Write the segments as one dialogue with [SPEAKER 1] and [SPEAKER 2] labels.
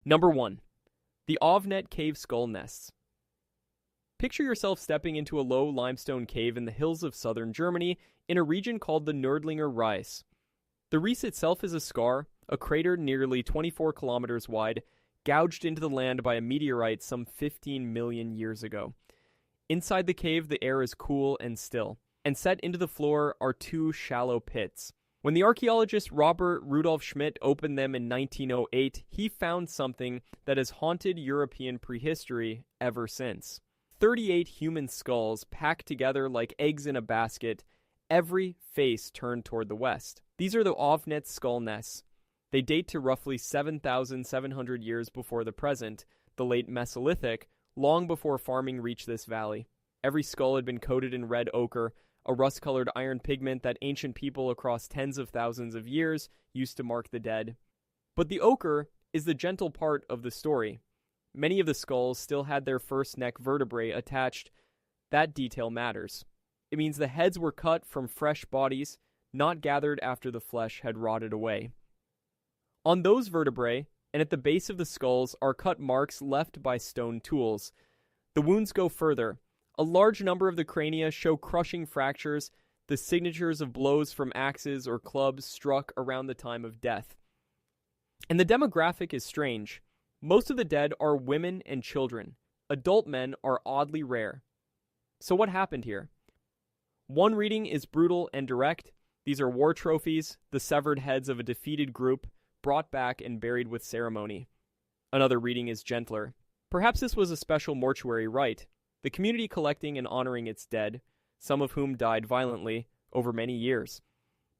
[SPEAKER 1] Number 1. The Ofnet Cave Skull Nests. Picture yourself stepping into a low limestone cave in the hills of southern Germany in a region called the Nördlinger Reis. The Reis itself is a scar, a crater nearly 24 kilometers wide, gouged into the land by a meteorite some 15 million years ago. Inside the cave, the air is cool and still, and set into the floor are two shallow pits. When the archaeologist Robert Rudolf Schmidt opened them in 1908, he found something that has haunted European prehistory ever since. 38 human skulls packed together like eggs in a basket, every face turned toward the west. These are the Ofnet skull nests. They date to roughly 7,700 years before the present, the late Mesolithic, long before farming reached this valley. Every skull had been coated in red ochre, a rust-colored iron pigment that ancient people across tens of thousands of years used to mark the dead. But the ochre is the gentle part of the story. Many of the skulls still had their first neck vertebrae attached. That detail matters. It means the heads were cut from fresh bodies, not gathered after the flesh had rotted away. On those vertebrae, and at the base of the skulls, are cut marks left by stone tools. The wounds go further. A large number of the crania show crushing fractures, the signatures of blows from axes or clubs struck around the time of death. And the demographic is strange. Most of the dead are women and children. Adult men are oddly rare. So what happened here? One reading is brutal and direct. These are war trophies, the severed heads of a defeated group, brought back and buried with ceremony. Another reading is gentler. Perhaps this was a special mortuary rite, the community collecting and honoring its dead, some of whom died violently, over many years.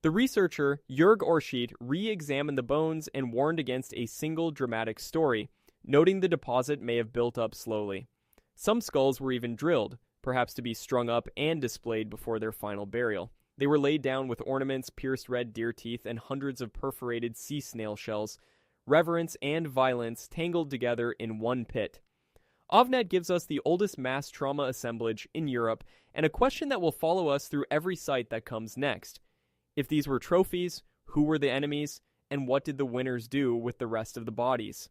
[SPEAKER 1] The researcher, Jörg Orschied, re-examined the bones and warned against a single dramatic story, noting the deposit may have built up slowly. Some skulls were even drilled, perhaps to be strung up and displayed before their final burial. They were laid down with ornaments, pierced red deer teeth, and hundreds of perforated sea snail shells. Reverence and violence tangled together in one pit. Ofnet gives us the oldest mass trauma assemblage in Europe, and a question that will follow us through every site that comes next. If these were trophies, who were the enemies, and what did the winners do with the rest of the bodies?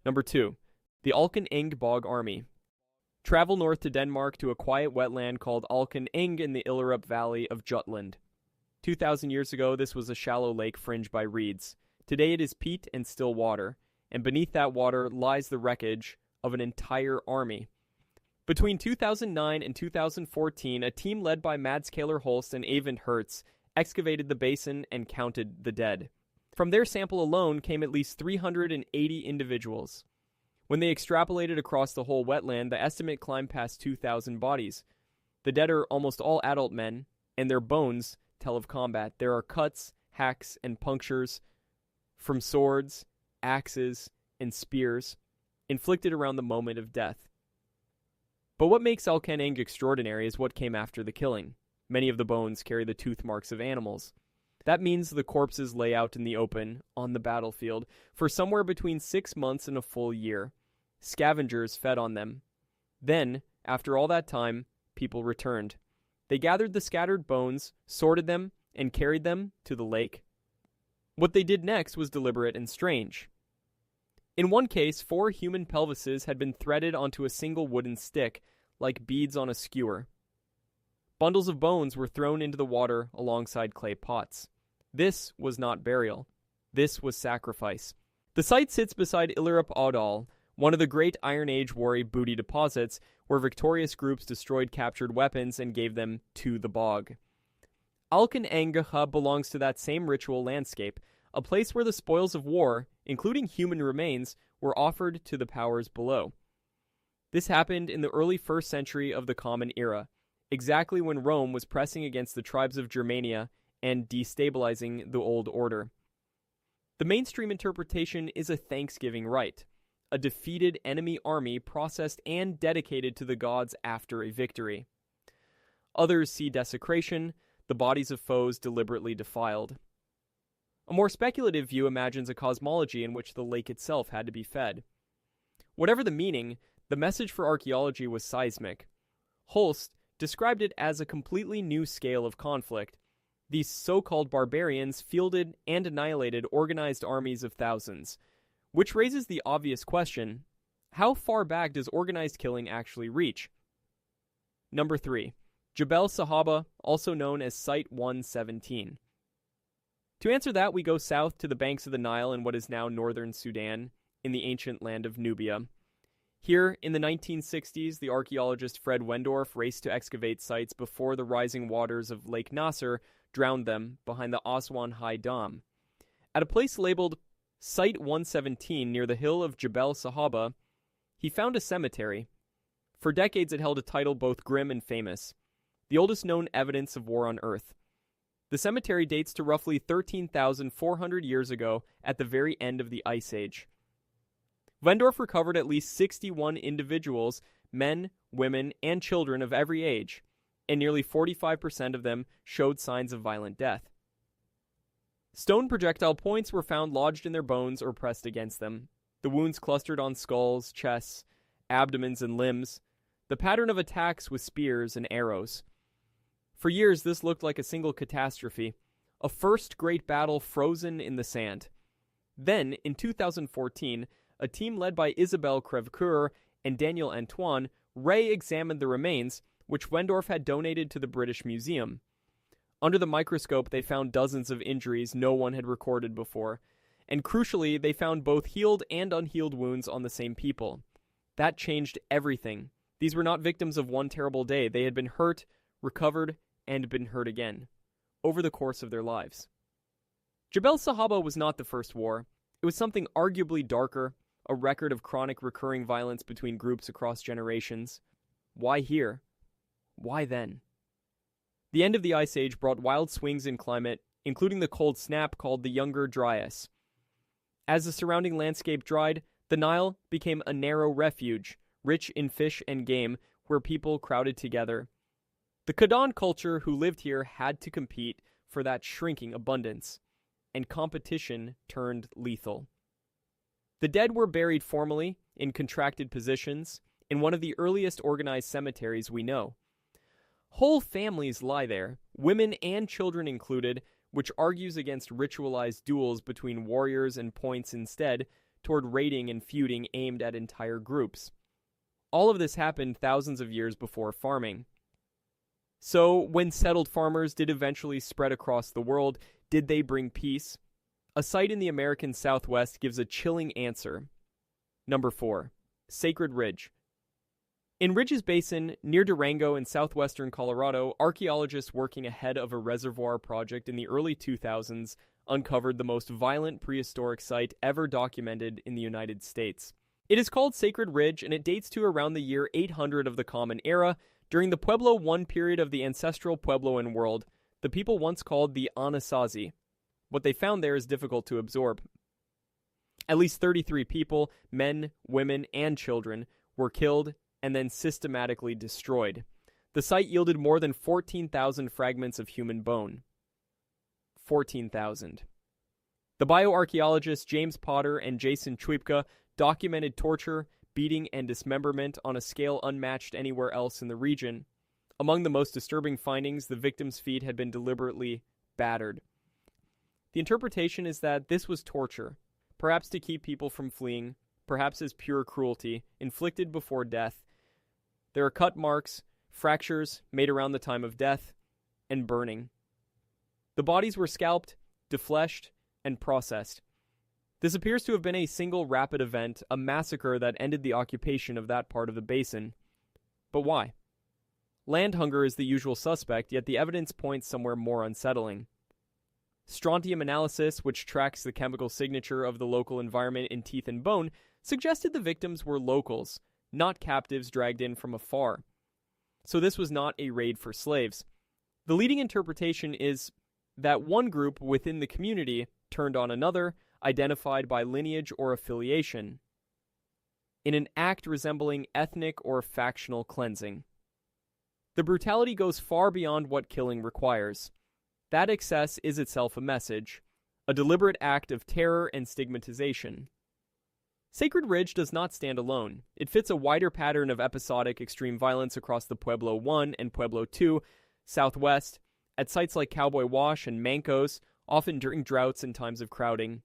[SPEAKER 1] Number 2. The Alken Enge Bog Army. Travel north to Denmark to a quiet wetland called Alken Enge in the Illerup Valley of Jutland. 2,000 years ago, this was a shallow lake fringed by reeds. Today it is peat and still water, and beneath that water lies the wreckage of an entire army. Between 2009 and 2014, a team led by Mads Kaler Holst and Eyvind Hertz excavated the basin and counted the dead. From their sample alone came at least 380 individuals. When they extrapolated across the whole wetland, the estimate climbed past 2,000 bodies. The dead are almost all adult men, and their bones tell of combat. There are cuts, hacks, and punctures from swords, axes, and spears, inflicted around the moment of death. But what makes Alken Enge extraordinary is what came after the killing. Many of the bones carry the tooth marks of animals. That means the corpses lay out in the open, on the battlefield, for somewhere between 6 months and a full year. Scavengers fed on them. Then, after all that time, people returned. They gathered the scattered bones, sorted them, and carried them to the lake. What they did next was deliberate and strange. In one case, 4 human pelvises had been threaded onto a single wooden stick, like beads on a skewer. Bundles of bones were thrown into the water alongside clay pots. This was not burial. This was sacrifice. The site sits beside Illerup Audal, one of the great Iron Age warri booty deposits, where victorious groups destroyed captured weapons and gave them to the bog. Alken Enge belongs to that same ritual landscape, a place where the spoils of war, including human remains, were offered to the powers below. This happened in the early 1st century of the Common Era, exactly when Rome was pressing against the tribes of Germania and destabilizing the Old Order. The mainstream interpretation is a thanksgiving rite, a defeated enemy army processed and dedicated to the gods after a victory. Others see desecration, the bodies of foes deliberately defiled. A more speculative view imagines a cosmology in which the lake itself had to be fed. Whatever the meaning, the message for archaeology was seismic. Holst described it as a completely new scale of conflict. These so-called barbarians fielded and annihilated organized armies of thousands. Which raises the obvious question, how far back does organized killing actually reach? Number 3. Jebel Sahaba, also known as Site 117. To answer that, we go south to the banks of the Nile in what is now northern Sudan, in the ancient land of Nubia. Here, in the 1960s, the archaeologist Fred Wendorf raced to excavate sites before the rising waters of Lake Nasser drowned them behind the Aswan High Dam. At a place labeled Site 117 near the hill of Jebel Sahaba, he found a cemetery. For decades it held a title both grim and famous, the oldest known evidence of war on Earth. The cemetery dates to roughly 13,400 years ago at the very end of the Ice Age. Wendorf recovered at least 61 individuals, men, women, and children of every age, and nearly 45% of them showed signs of violent death. Stone projectile points were found lodged in their bones or pressed against them. The wounds clustered on skulls, chests, abdomens, and limbs. The pattern of attacks was spears and arrows. For years, this looked like a single catastrophe, a first great battle frozen in the sand. Then, in 2014, a team led by Isabelle Crèvecoeur and Daniel Antoine re-examined the remains, which Wendorf had donated to the British Museum. Under the microscope, they found dozens of injuries no one had recorded before, and crucially, they found both healed and unhealed wounds on the same people. That changed everything. These were not victims of one terrible day. They had been hurt, recovered, and been hurt again, over the course of their lives. Jebel Sahaba was not the first war. It was something arguably darker, a record of chronic recurring violence between groups across generations. Why here? Why then? The end of the Ice Age brought wild swings in climate, including the cold snap called the Younger Dryas. As the surrounding landscape dried, the Nile became a narrow refuge, rich in fish and game, where people crowded together. The Khadan culture who lived here had to compete for that shrinking abundance, and competition turned lethal. The dead were buried formally, in contracted positions, in one of the earliest organized cemeteries we know. Whole families lie there, women and children included, which argues against ritualized duels between warriors and points instead, toward raiding and feuding aimed at entire groups. All of this happened thousands of years before farming. So, when settled farmers did eventually spread across the world, did they bring peace? A site in the American Southwest gives a chilling answer. Number 4. Sacred Ridge. In Ridges Basin, near Durango in southwestern Colorado, archaeologists working ahead of a reservoir project in the early 2000s uncovered the most violent prehistoric site ever documented in the United States. It is called Sacred Ridge, and it dates to around the year 800 of the Common Era, during the Pueblo I period of the ancestral Puebloan world, the people once called the Anasazi. What they found there is difficult to absorb. At least 33 people, men, women, and children, were killed and then systematically destroyed. The site yielded more than 14,000 fragments of human bone. 14,000. The bioarchaeologists James Potter and Jason Chwipka documented torture, beating, and dismemberment on a scale unmatched anywhere else in the region. Among the most disturbing findings, the victims' feet had been deliberately battered. The interpretation is that this was torture, perhaps to keep people from fleeing, perhaps as pure cruelty, inflicted before death. There are cut marks, fractures made around the time of death, and burning. The bodies were scalped, defleshed, and processed. This appears to have been a single rapid event, a massacre that ended the occupation of that part of the basin. But why? Land hunger is the usual suspect, yet the evidence points somewhere more unsettling. Strontium analysis, which tracks the chemical signature of the local environment in teeth and bone, suggested the victims were locals, not captives dragged in from afar. So this was not a raid for slaves. The leading interpretation is that one group within the community turned on another, identified by lineage or affiliation, in an act resembling ethnic or factional cleansing. The brutality goes far beyond what killing requires. That excess is itself a message, a deliberate act of terror and stigmatization. Sacred Ridge does not stand alone. It fits a wider pattern of episodic extreme violence across the Pueblo I and Pueblo II, southwest, at sites like Cowboy Wash and Mancos, often during droughts and times of crowding.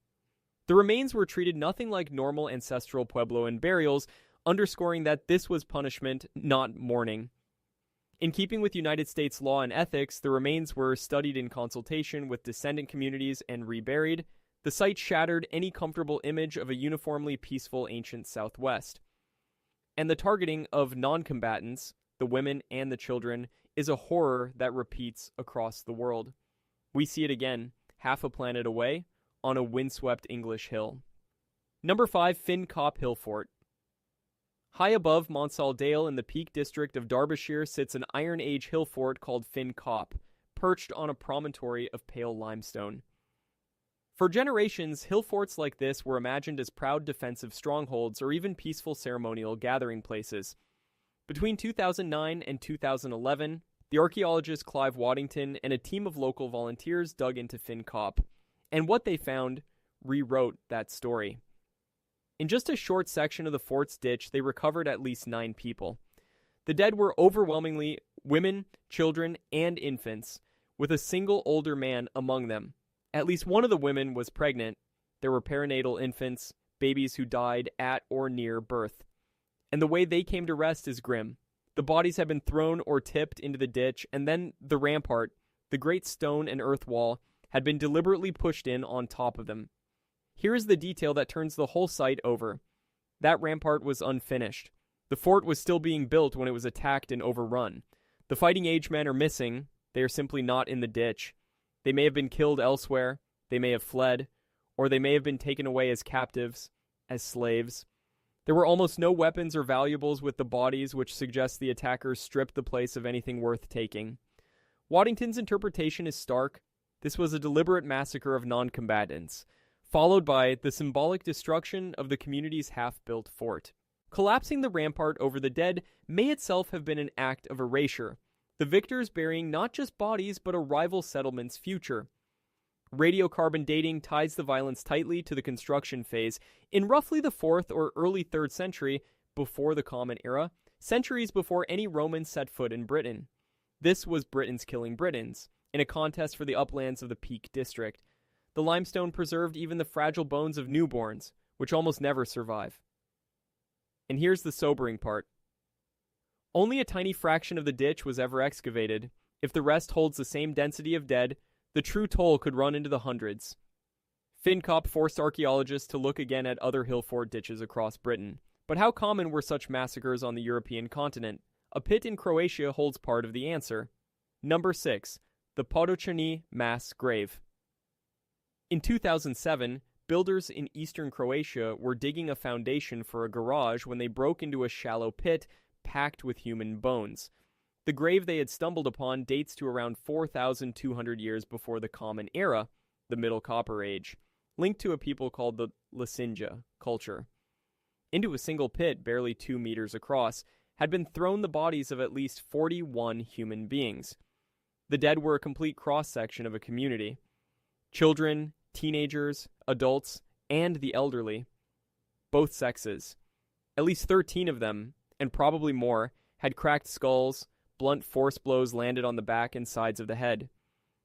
[SPEAKER 1] The remains were treated nothing like normal ancestral Puebloan burials, underscoring that this was punishment, not mourning. In keeping with United States law and ethics, the remains were studied in consultation with descendant communities and reburied. The site shattered any comfortable image of a uniformly peaceful ancient Southwest. And the targeting of non-combatants, the women and the children, is a horror that repeats across the world. We see it again, half a planet away, on a windswept English hill. Number 5, Finn Cop Hillfort. High above Monsall Dale in the Peak District of Derbyshire sits an Iron Age hill fort called Finn Cop, perched on a promontory of pale limestone. For generations, hill forts like this were imagined as proud defensive strongholds or even peaceful ceremonial gathering places. Between 2009 and 2011, the archaeologist Clive Waddington and a team of local volunteers dug into Finn Cop, and what they found rewrote that story. In just a short section of the fort's ditch, they recovered at least 9 people. The dead were overwhelmingly women, children, and infants, with a single older man among them. At least one of the women was pregnant. There were perinatal infants, babies who died at or near birth. And the way they came to rest is grim. The bodies had been thrown or tipped into the ditch, and then the rampart, the great stone and earth wall, had been deliberately pushed in on top of them. Here is the detail that turns the whole site over. That rampart was unfinished. The fort was still being built when it was attacked and overrun. The fighting age men are missing. They are simply not in the ditch. They may have been killed elsewhere, they may have fled, or they may have been taken away as captives, as slaves. There were almost no weapons or valuables with the bodies, which suggests the attackers stripped the place of anything worth taking. Waddington's interpretation is stark. This was a deliberate massacre of non-combatants, followed by the symbolic destruction of the community's half-built fort. Collapsing the rampart over the dead may itself have been an act of erasure, the victors burying not just bodies but a rival settlement's future. Radiocarbon dating ties the violence tightly to the construction phase. In roughly the 4th or early 3rd century, before the Common Era, centuries before any Romans set foot in Britain. This was Britons killing Britons, in a contest for the uplands of the Peak District. The limestone preserved even the fragile bones of newborns, which almost never survive. And here's the sobering part. Only a tiny fraction of the ditch was ever excavated. If the rest holds the same density of dead, the true toll could run into the hundreds. Finn Cop forced archaeologists to look again at other hill fort ditches across Britain. But how common were such massacres on the European continent? A pit in Croatia holds part of the answer. Number 6. The Potočani mass grave. In 2007, builders in eastern Croatia were digging a foundation for a garage when they broke into a shallow pit packed with human bones. The grave they had stumbled upon dates to around 4,200 years before the Common Era, the Middle Copper Age, linked to a people called the Lisinja culture. Into a single pit barely 2 meters across had been thrown the bodies of at least 41 human beings. The dead were a complete cross-section of a community. Children, teenagers, adults, and the elderly. Both sexes. At least 13 of them, and probably more, had cracked skulls. Blunt force blows landed on the back and sides of the head.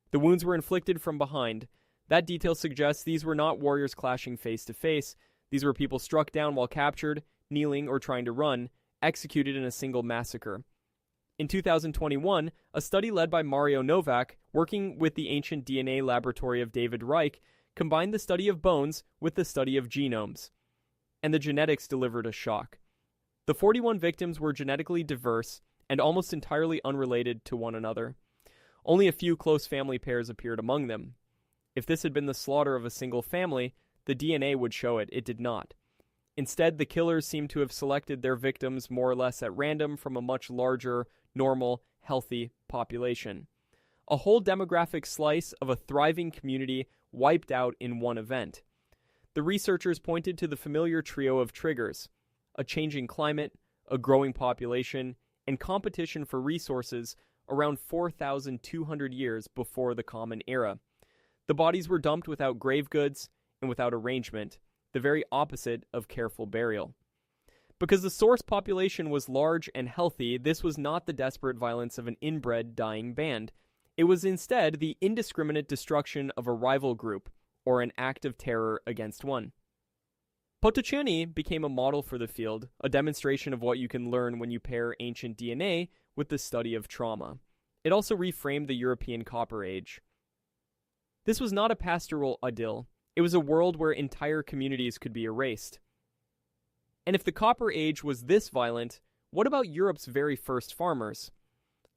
[SPEAKER 1] The wounds were inflicted from behind. That detail suggests these were not warriors clashing face to face. These were people struck down while captured, kneeling, or trying to run, executed in a single massacre. In 2021, a study led by Mario Novak, working with the ancient DNA laboratory of David Reich, combined the study of bones with the study of genomes. And the genetics delivered a shock. The 41 victims were genetically diverse and almost entirely unrelated to one another. Only a few close family pairs appeared among them. If this had been the slaughter of a single family, the DNA would show it. It did not. Instead, the killers seemed to have selected their victims more or less at random from a much larger, normal, healthy population. A whole demographic slice of a thriving community wiped out in one event. The researchers pointed to the familiar trio of triggers: a changing climate, a growing population, and competition for resources around 4,200 years before the Common Era. The bodies were dumped without grave goods and without arrangement, the very opposite of careful burial. Because the source population was large and healthy, this was not the desperate violence of an inbred dying band. It was instead the indiscriminate destruction of a rival group, or an act of terror against one. Potočani became a model for the field, a demonstration of what you can learn when you pair ancient DNA with the study of trauma. It also reframed the European Copper Age. This was not a pastoral idyll. It was a world where entire communities could be erased. And if the Copper Age was this violent, what about Europe's very first farmers?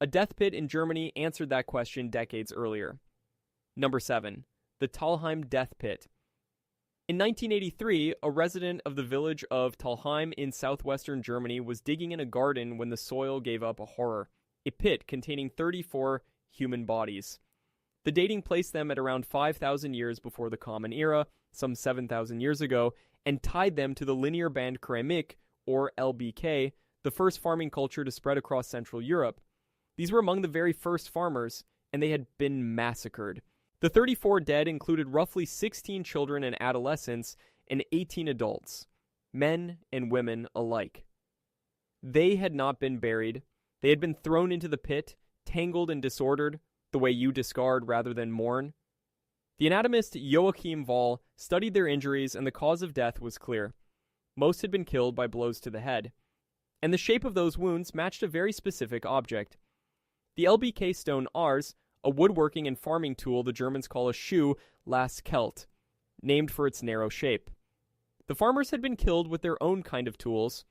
[SPEAKER 1] A death pit in Germany answered that question decades earlier. Number 7. The Talheim Death Pit. In 1983, a resident of the village of Talheim in southwestern Germany was digging in a garden when the soil gave up a horror, a pit containing 34 human bodies. The dating placed them at around 5,000 years before the Common Era, some 7,000 years ago, and tied them to the linear band Keramik, or LBK, the first farming culture to spread across Central Europe. These were among the very first farmers, and they had been massacred. The 34 dead included roughly 16 children and adolescents and 18 adults, men and women alike. They had not been buried. They had been thrown into the pit, tangled and disordered, the way you discard rather than mourn. The anatomist Joachim Wahl studied their injuries, and the cause of death was clear. Most had been killed by blows to the head, and the shape of those wounds matched a very specific object. The LBK stone Ars, a woodworking and farming tool the Germans call a shoe, las Kelt, named for its narrow shape. The farmers had been killed with their own kind of tools.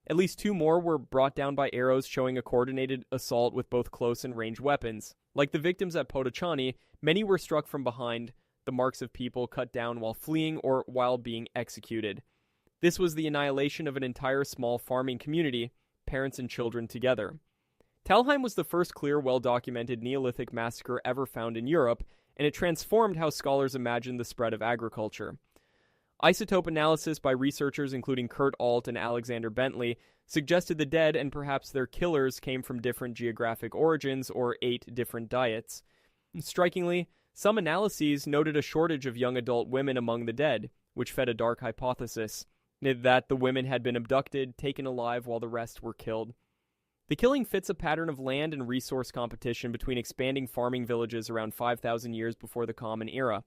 [SPEAKER 1] At least 2 more were brought down by arrows, showing a coordinated assault with both close and range weapons. Like the victims at Potočani, many were struck from behind, the marks of people cut down while fleeing or while being executed. This was the annihilation of an entire small farming community, parents and children together. Talheim was the first clear, well-documented Neolithic massacre ever found in Europe, and it transformed how scholars imagined the spread of agriculture. Isotope analysis by researchers including Kurt Alt and Alexander Bentley suggested the dead and perhaps their killers came from different geographic origins or ate different diets. Strikingly, some analyses noted a shortage of young adult women among the dead, which fed a dark hypothesis, that the women had been abducted, taken alive while the rest were killed. The killing fits a pattern of land and resource competition between expanding farming villages around 5,000 years before the Common Era.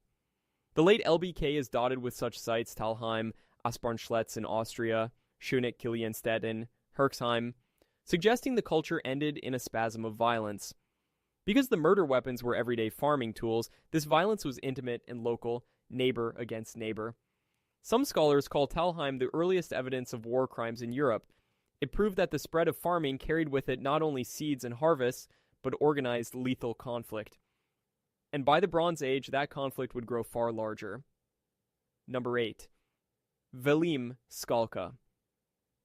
[SPEAKER 1] The late LBK is dotted with such sites: Talheim, Aspernschletz in Austria, Schöneck, Kilienstetten, Herxheim, suggesting the culture ended in a spasm of violence. Because the murder weapons were everyday farming tools, this violence was intimate and local, neighbor against neighbor. Some scholars call Talheim the earliest evidence of war crimes in Europe. It proved that the spread of farming carried with it not only seeds and harvests, but organized lethal conflict. And by the Bronze Age, that conflict would grow far larger. Number 8. Velim Skalka.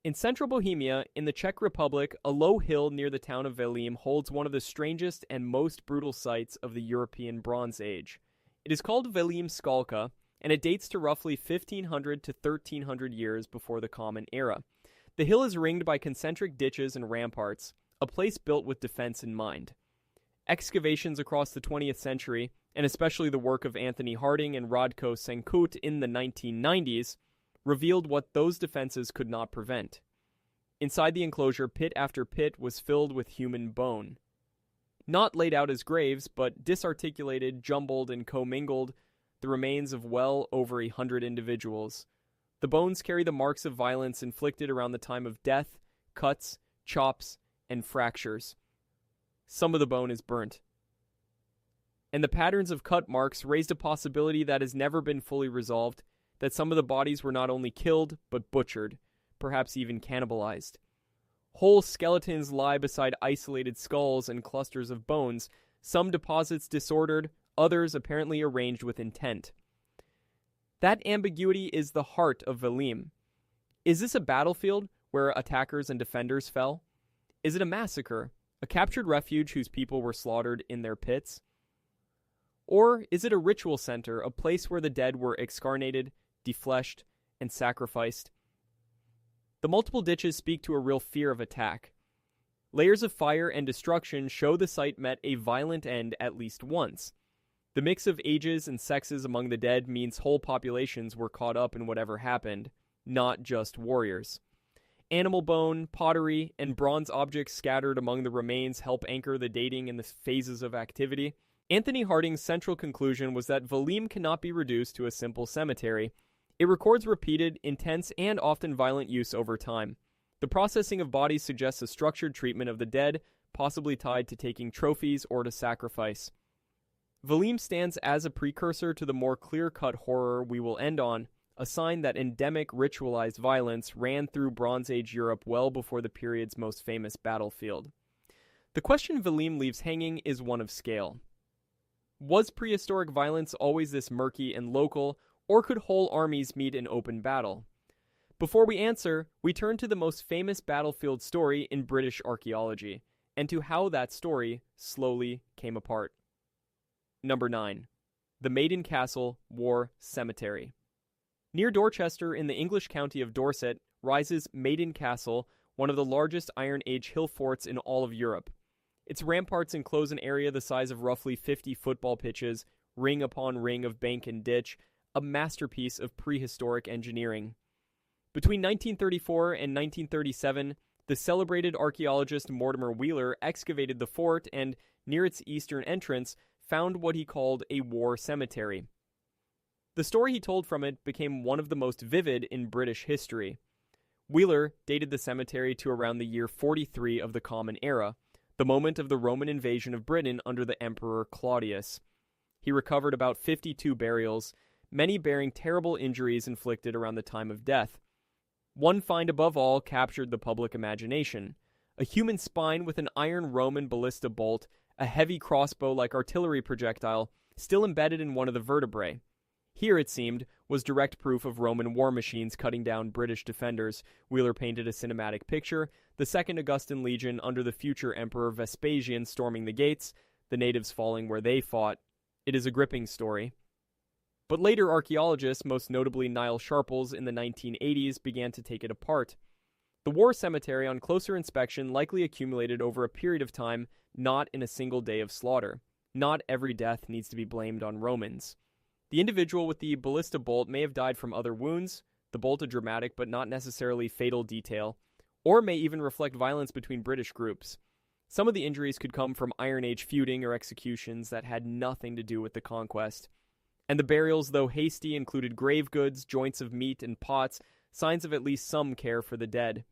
[SPEAKER 1] In central Bohemia, in the Czech Republic, a low hill near the town of Velim holds one of the strangest and most brutal sites of the European Bronze Age. It is called Velim Skalka, and it dates to roughly 1500 to 1300 years before the Common Era. The hill is ringed by concentric ditches and ramparts, a place built with defense in mind. Excavations across the 20th century, and especially the work of Anthony Harding and Radko Senkut in the 1990s, revealed what those defenses could not prevent. Inside the enclosure, pit after pit was filled with human bone. Not laid out as graves, but disarticulated, jumbled, and commingled, the remains of well over 100 individuals. The bones carry the marks of violence inflicted around the time of death, cuts, chops, and fractures. Some of the bone is burnt. And the patterns of cut marks raised a possibility that has never been fully resolved, that some of the bodies were not only killed, but butchered, perhaps even cannibalized. Whole skeletons lie beside isolated skulls and clusters of bones, some deposits disordered, others apparently arranged with intent. That ambiguity is the heart of Velim. Is this a battlefield where attackers and defenders fell? Is it a massacre, a captured refuge whose people were slaughtered in their pits? Or is it a ritual center, a place where the dead were excarnated, defleshed, and sacrificed? The multiple ditches speak to a real fear of attack. Layers of fire and destruction show the site met a violent end at least once. The mix of ages and sexes among the dead means whole populations were caught up in whatever happened, not just warriors. Animal bone, pottery, and bronze objects scattered among the remains help anchor the dating and the phases of activity. Anthony Harding's central conclusion was that Velim cannot be reduced to a simple cemetery. It records repeated, intense, and often violent use over time. The processing of bodies suggests a structured treatment of the dead, possibly tied to taking trophies or to sacrifice. Velim stands as a precursor to the more clear-cut horror we will end on, a sign that endemic ritualized violence ran through Bronze Age Europe well before the period's most famous battlefield. The question Velim leaves hanging is one of scale. Was prehistoric violence always this murky and local, or could whole armies meet in open battle? Before we answer, we turn to the most famous battlefield story in British archaeology, and to how that story slowly came apart. Number 9. The Maiden Castle War Cemetery. Near Dorchester in the English county of Dorset rises Maiden Castle, one of the largest Iron Age hill forts in all of Europe. Its ramparts enclose an area the size of roughly 50 football pitches, ring upon ring of bank and ditch, a masterpiece of prehistoric engineering. Between 1934 and 1937, the celebrated archaeologist Mortimer Wheeler excavated the fort and, near its eastern entrance, found what he called a war cemetery. The story he told from it became one of the most vivid in British history. Wheeler dated the cemetery to around the year 43 of the Common Era, the moment of the Roman invasion of Britain under the Emperor Claudius. He recovered about 52 burials, many bearing terrible injuries inflicted around the time of death. One find above all captured the public imagination: a human spine with an iron Roman ballista bolt, a heavy crossbow-like artillery projectile, still embedded in one of the vertebrae. Here, it seemed, was direct proof of Roman war machines cutting down British defenders. Wheeler painted a cinematic picture: the Second Augustan Legion under the future Emperor Vespasian storming the gates, the natives falling where they fought. It is a gripping story. But later archaeologists, most notably Niall Sharples in the 1980s, began to take it apart. The war cemetery, on closer inspection, likely accumulated over a period of time, not in a single day of slaughter. Not every death needs to be blamed on Romans. The individual with the ballista bolt may have died from other wounds, the bolt a dramatic but not necessarily fatal detail, or may even reflect violence between British groups. Some of the injuries could come from Iron Age feuding or executions that had nothing to do with the conquest. And the burials, though hasty, included grave goods, joints of meat, and pots, signs of at least some care for the dead.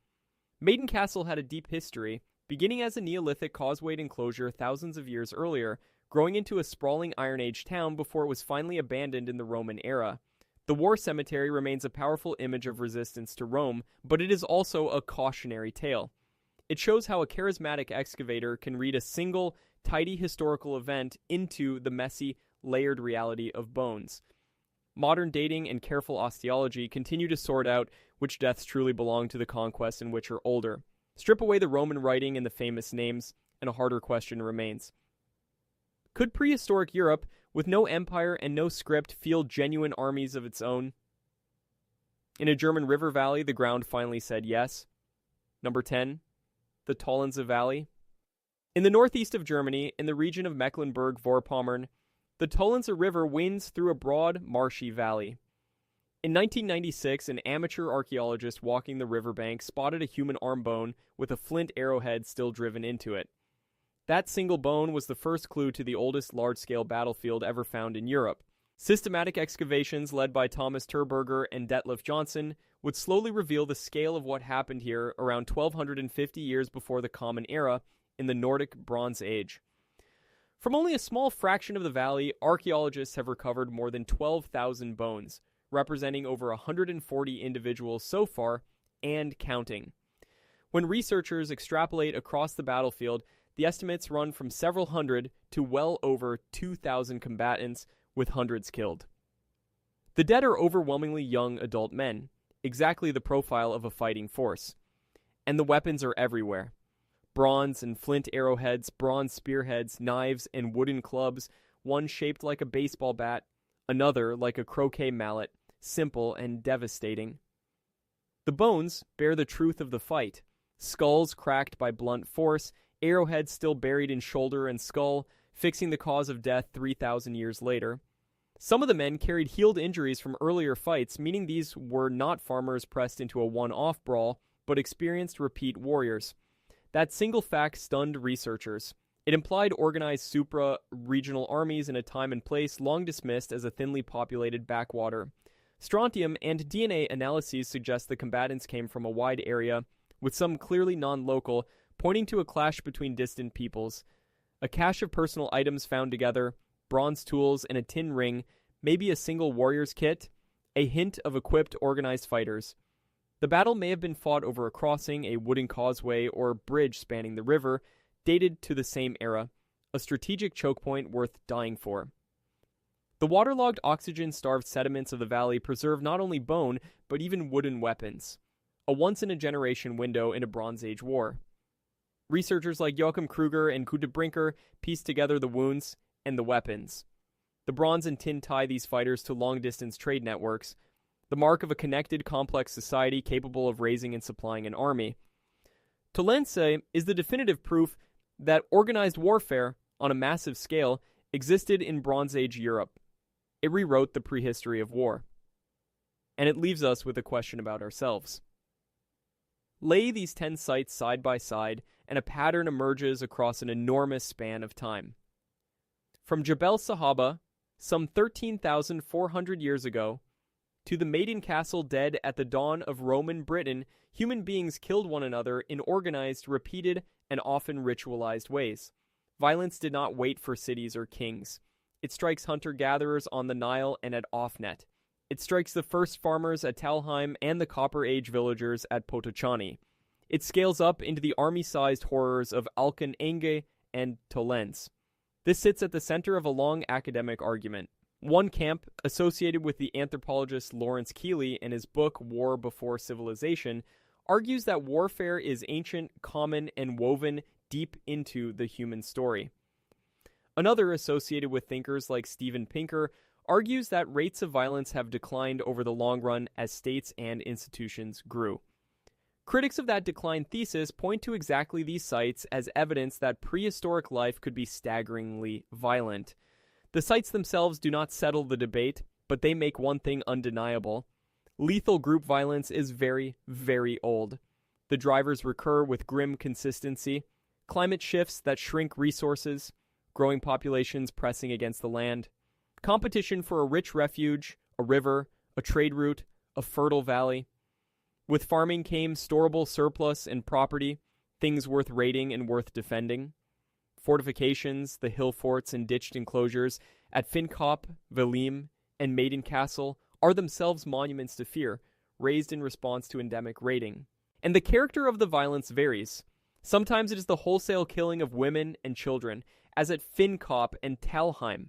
[SPEAKER 1] Maiden Castle had a deep history, beginning as a Neolithic causewayed enclosure thousands of years earlier, growing into a sprawling Iron Age town before it was finally abandoned in the Roman era. The war cemetery remains a powerful image of resistance to Rome, but it is also a cautionary tale. It shows how a charismatic excavator can read a single, tidy historical event into the messy, layered reality of bones. Modern dating and careful osteology continue to sort out which deaths truly belong to the conquest and which are older. Strip away the Roman writing and the famous names, and a harder question remains. Could prehistoric Europe, with no empire and no script, field genuine armies of its own? In a German river valley, the ground finally said yes. Number 10. The Tollense Valley. In the northeast of Germany, in the region of Mecklenburg-Vorpommern, the Tollense River winds through a broad, marshy valley. In 1996, an amateur archaeologist walking the riverbank spotted a human arm bone with a flint arrowhead still driven into it. That single bone was the first clue to the oldest large-scale battlefield ever found in Europe. Systematic excavations led by Thomas Terberger and Detlef Johnson would slowly reveal the scale of what happened here around 1250 years before the Common Era in the Nordic Bronze Age. From only a small fraction of the valley, archaeologists have recovered more than 12,000 bones, representing over 140 individuals so far, and counting. When researchers extrapolate across the battlefield, the estimates run from several hundred to well over 2,000 combatants, with hundreds killed. The dead are overwhelmingly young adult men, exactly the profile of a fighting force. And the weapons are everywhere. Bronze and flint arrowheads, bronze spearheads, knives, and wooden clubs, one shaped like a baseball bat, another like a croquet mallet, simple and devastating. The bones bear the truth of the fight: skulls cracked by blunt force, arrowheads still buried in shoulder and skull, fixing the cause of death 3,000 years later. Some of the men carried healed injuries from earlier fights, meaning these were not farmers pressed into a one-off brawl, but experienced repeat warriors. That single fact stunned researchers. It implied organized supra-regional armies in a time and place long dismissed as a thinly populated backwater. Strontium and DNA analyses suggest the combatants came from a wide area, with some clearly non-local, pointing to a clash between distant peoples. A cache of personal items found together, bronze tools, and a tin ring, maybe a single warrior's kit, a hint of equipped organized fighters. The battle may have been fought over a crossing, a wooden causeway, or bridge spanning the river, dated to the same era, a strategic choke point worth dying for. The waterlogged, oxygen-starved sediments of the valley preserve not only bone, but even wooden weapons, a once-in-a-generation window into Bronze Age war. Researchers like Joachim Kruger and Kute Brinker piece together the wounds and the weapons. The bronze and tin tie these fighters to long-distance trade networks, the mark of a connected, complex society capable of raising and supplying an army. Tollense is the definitive proof that organized warfare, on a massive scale, existed in Bronze Age Europe. It rewrote the prehistory of war. And it leaves us with a question about ourselves. Lay these 10 sites side by side, and a pattern emerges across an enormous span of time. From Jebel Sahaba, some 13,400 years ago, to the Maiden castle dead at the dawn of Roman Britain, human beings killed one another in organized, repeated, and often ritualized ways. Violence did not wait for cities or kings. It strikes hunter-gatherers on the Nile and at Ofnet. It strikes the first farmers at Talheim and the Copper Age villagers at Potočani. It scales up into the army-sized horrors of Alken, Enge, and Tollense. This sits at the center of a long academic argument. One camp, associated with the anthropologist Lawrence Keeley in his book War Before Civilization, argues that warfare is ancient, common, and woven deep into the human story. Another, associated with thinkers like Steven Pinker, argues that rates of violence have declined over the long run as states and institutions grew. Critics of that decline thesis point to exactly these sites as evidence that prehistoric life could be staggeringly violent. The sites themselves do not settle the debate, but they make one thing undeniable. Lethal group violence is very, very old. The drivers recur with grim consistency. Climate shifts that shrink resources, growing populations pressing against the land, competition for a rich refuge, a river, a trade route, a fertile valley. With farming came storable surplus and property, things worth raiding and worth defending. Fortifications, the hill forts and ditched enclosures at Finkop, Velim, and Maiden Castle are themselves monuments to fear, raised in response to endemic raiding. And the character of the violence varies. Sometimes it is the wholesale killing of women and children, as at Finkop and Talheim.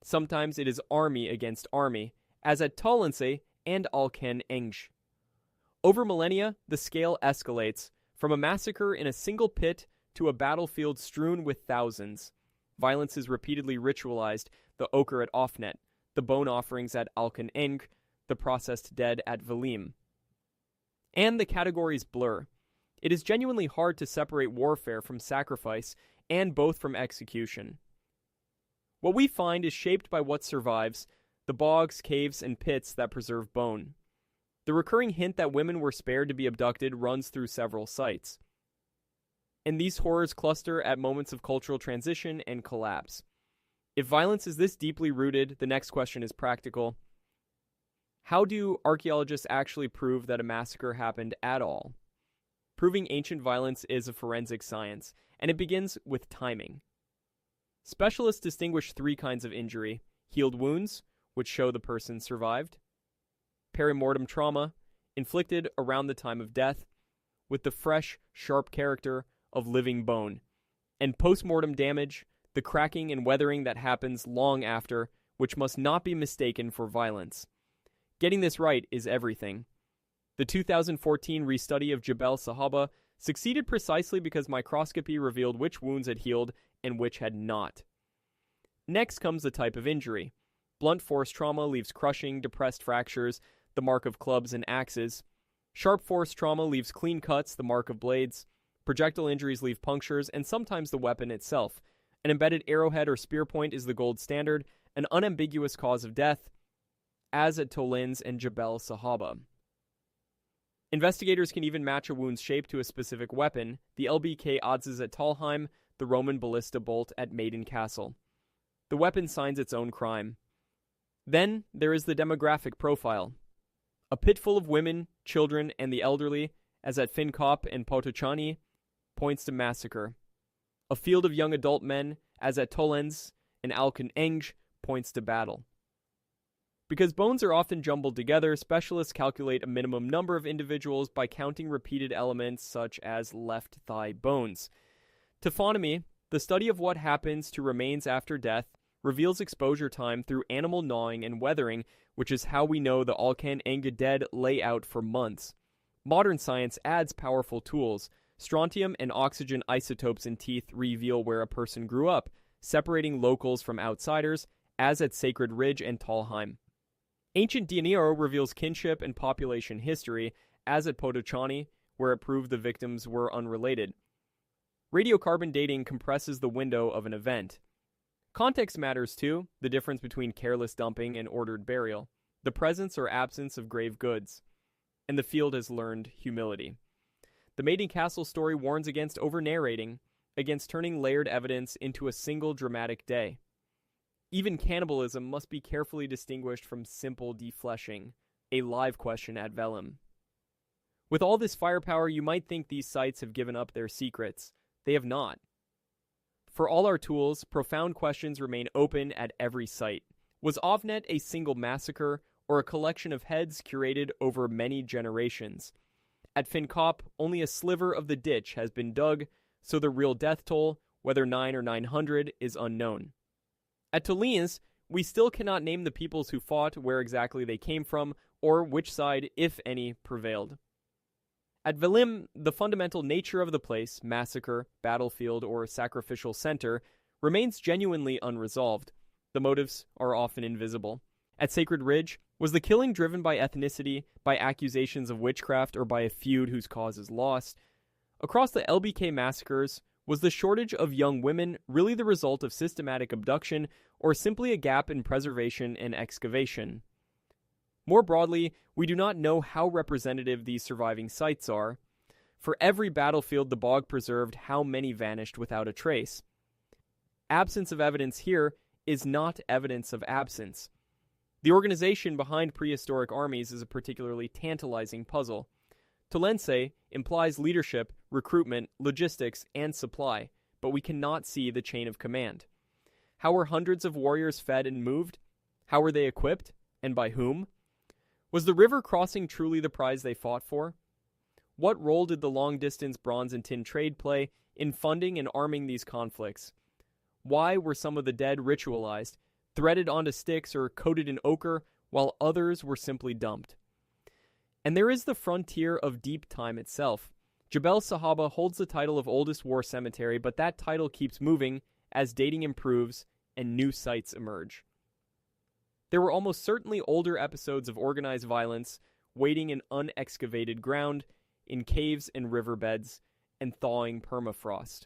[SPEAKER 1] Sometimes it is army against army, as at Tollense and Alken Enge. Over millennia, the scale escalates, from a massacre in a single pit to a battlefield strewn with thousands. Violence is repeatedly ritualized, the ochre at Ofnet, the bone offerings at Alken Enge, the processed dead at Velim. And the categories blur. It is genuinely hard to separate warfare from sacrifice, and both from execution. What we find is shaped by what survives, the bogs, caves, and pits that preserve bone. The recurring hint that women were spared to be abducted runs through several sites. And these horrors cluster at moments of cultural transition and collapse. If violence is this deeply rooted, the next question is practical. How do archaeologists actually prove that a massacre happened at all? Proving ancient violence is a forensic science, and it begins with timing. Specialists distinguish 3 kinds of injury: healed wounds, which show the person survived; perimortem trauma, inflicted around the time of death, with the fresh, sharp character of living bone; and postmortem damage, the cracking and weathering that happens long after, which must not be mistaken for violence. Getting this right is everything. The 2014 restudy of Jebel Sahaba succeeded precisely because microscopy revealed which wounds had healed and which had not. Next comes the type of injury. Blunt force trauma leaves crushing, depressed fractures, the mark of clubs and axes. Sharp force trauma leaves clean cuts, the mark of blades. Projectile injuries leave punctures, and sometimes the weapon itself. An embedded arrowhead or spear point is the gold standard, an unambiguous cause of death, as at Tollense and Jebel Sahaba. Investigators can even match a wound's shape to a specific weapon. The LBK odzes at Talheim, the Roman ballista bolt at Maiden Castle. The weapon signs its own crime. Then there is the demographic profile. A pit full of women, children, and the elderly, as at Cop and Potočani, points to massacre. A field of young adult men, as at Tollense and Alken Enge, points to battle. Because bones are often jumbled together, specialists calculate a minimum number of individuals by counting repeated elements such as left thigh bones. Taphonomy, the study of what happens to remains after death, reveals exposure time through animal gnawing and weathering, which is how we know the Alken Enge dead lay out for months. Modern science adds powerful tools. Strontium and oxygen isotopes in teeth reveal where a person grew up, separating locals from outsiders, as at Sacred Ridge and Talheim. Ancient DNA reveals kinship and population history, as at Potočani, where it proved the victims were unrelated. Radiocarbon dating compresses the window of an event. Context matters too, the difference between careless dumping and ordered burial, the presence or absence of grave goods, and the field has learned humility. The Maiden Castle story warns against over-narrating, against turning layered evidence into a single dramatic day. Even cannibalism must be carefully distinguished from simple defleshing, a live question at Velim. With all this firepower, you might think these sites have given up their secrets. They have not. For all our tools, profound questions remain open at every site. Was Ofnet a single massacre, or a collection of heads curated over many generations? At Cop, only a sliver of the ditch has been dug, so the real death toll, whether 9 or 900, is unknown. At Tollense, we still cannot name the peoples who fought, where exactly they came from, or which side, if any, prevailed. At Velim, the fundamental nature of the place, massacre, battlefield, or sacrificial center, remains genuinely unresolved. The motives are often invisible. At Sacred Ridge, was the killing driven by ethnicity, by accusations of witchcraft, or by a feud whose cause is lost? Across the LBK massacres, was the shortage of young women really the result of systematic abduction, or simply a gap in preservation and excavation? More broadly, we do not know how representative these surviving sites are. For every battlefield the bog preserved, how many vanished without a trace? Absence of evidence here is not evidence of absence. The organization behind prehistoric armies is a particularly tantalizing puzzle. Tollense implies leadership, recruitment, logistics, and supply, but we cannot see the chain of command. How were hundreds of warriors fed and moved? How were they equipped? And by whom? Was the river crossing truly the prize they fought for? What role did the long-distance bronze and tin trade play in funding and arming these conflicts? Why were some of the dead ritualized, threaded onto sticks or coated in ochre, while others were simply dumped? And there is the frontier of deep time itself. Jebel Sahaba holds the title of oldest war cemetery, but that title keeps moving as dating improves and new sites emerge. There were almost certainly older episodes of organized violence waiting in unexcavated ground, in caves and riverbeds, and thawing permafrost.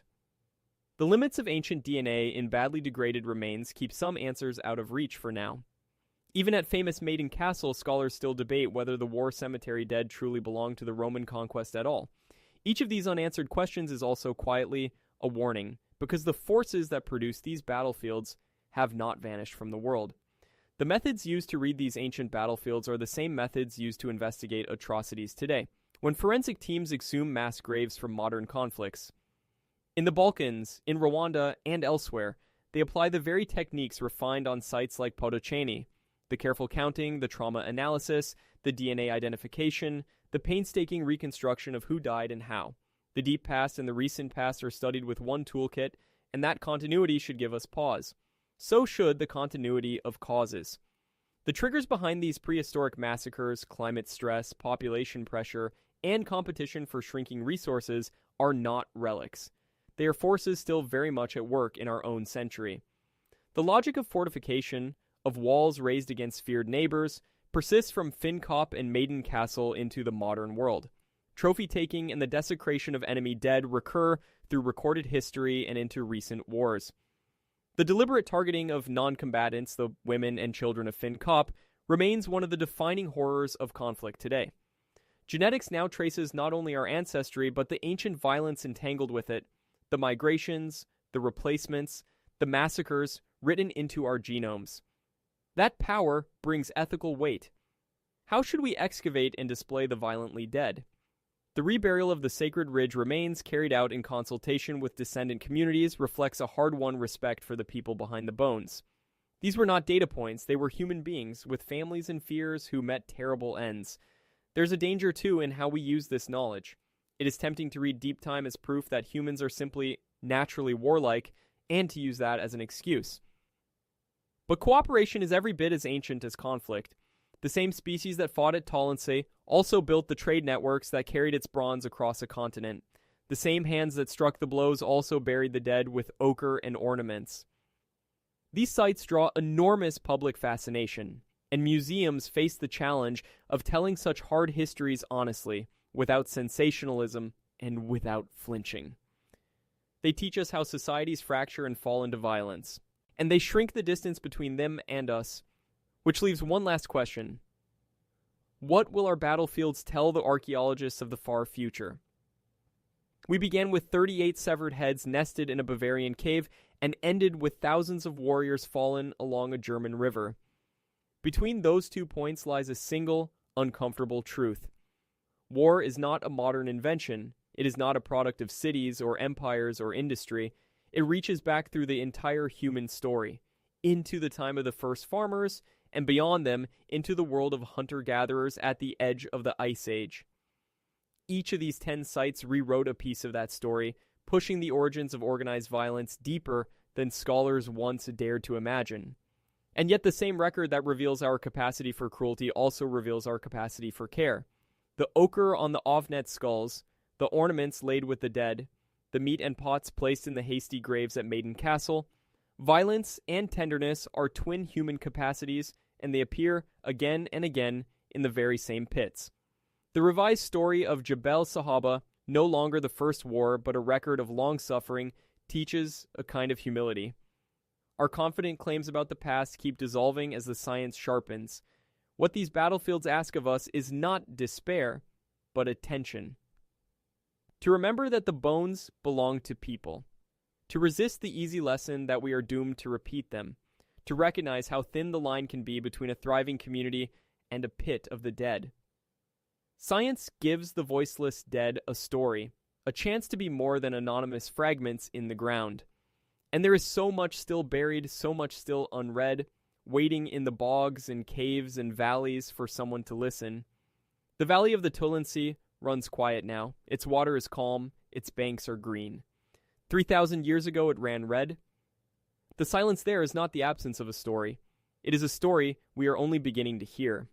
[SPEAKER 1] The limits of ancient DNA in badly degraded remains keep some answers out of reach for now. Even at famous Maiden Castle, scholars still debate whether the war cemetery dead truly belonged to the Roman conquest at all. Each of these unanswered questions is also quietly a warning, because the forces that produce these battlefields have not vanished from the world. The methods used to read these ancient battlefields are the same methods used to investigate atrocities today, when forensic teams exhume mass graves from modern conflicts. In the Balkans, in Rwanda, and elsewhere, they apply the very techniques refined on sites like Potočani: the careful counting, the trauma analysis, the DNA identification, the painstaking reconstruction of who died and how. The deep past and the recent past are studied with one toolkit, and that continuity should give us pause. So should the continuity of causes. The triggers behind these prehistoric massacres, climate stress, population pressure, and competition for shrinking resources are not relics. They are forces still very much at work in our own century. The logic of fortification, of walls raised against feared neighbors, persists from Cop and Maiden Castle into the modern world. Trophy-taking and the desecration of enemy dead recur through recorded history and into recent wars. The deliberate targeting of non-combatants, the women and children of Cop, remains one of the defining horrors of conflict today. Genetics now traces not only our ancestry, but the ancient violence entangled with it, the migrations, the replacements, the massacres written into our genomes. That power brings ethical weight. How should we excavate and display the violently dead? The reburial of the sacred ridge remains, carried out in consultation with descendant communities, reflects a hard-won respect for the people behind the bones. These were not data points, they were human beings with families and fears who met terrible ends. There's a danger, too, in how we use this knowledge. It is tempting to read deep time as proof that humans are simply naturally warlike, and to use that as an excuse. But cooperation is every bit as ancient as conflict. The same species that fought at Tollense also built the trade networks that carried its bronze across a continent. The same hands that struck the blows also buried the dead with ochre and ornaments. These sites draw enormous public fascination, and museums face the challenge of telling such hard histories honestly, without sensationalism and without flinching. They teach us how societies fracture and fall into violence, and they shrink the distance between them and us, which leaves one last question. What will our battlefields tell the archaeologists of the far future? We began with 38 severed heads nested in a Bavarian cave and ended with thousands of warriors fallen along a German river. Between those 2 points lies a single, uncomfortable truth. War is not a modern invention. It is not a product of cities or empires or industry. It reaches back through the entire human story, into the time of the first farmers, and beyond them, into the world of hunter-gatherers at the edge of the Ice Age. Each of these 10 sites rewrote a piece of that story, pushing the origins of organized violence deeper than scholars once dared to imagine. And yet the same record that reveals our capacity for cruelty also reveals our capacity for care. The ochre on the Ofnet skulls, the ornaments laid with the dead, the meat and pots placed in the hasty graves at Maiden Castle, violence and tenderness are twin human capacities, and they appear again and again in the very same pits. The revised story of Jebel Sahaba, no longer the first war but a record of long suffering, teaches a kind of humility. Our confident claims about the past keep dissolving as the science sharpens. What these battlefields ask of us is not despair, but attention. To remember that the bones belong to people. To resist the easy lesson that we are doomed to repeat them. To recognize how thin the line can be between a thriving community and a pit of the dead. Science gives the voiceless dead a story, a chance to be more than anonymous fragments in the ground. And there is so much still buried, so much still unread, waiting in the bogs and caves and valleys for someone to listen. The valley of the Tollense runs quiet now. Its water is calm, its banks are green. 3,000 years ago it ran red. The silence there is not the absence of a story. It is a story we are only beginning to hear.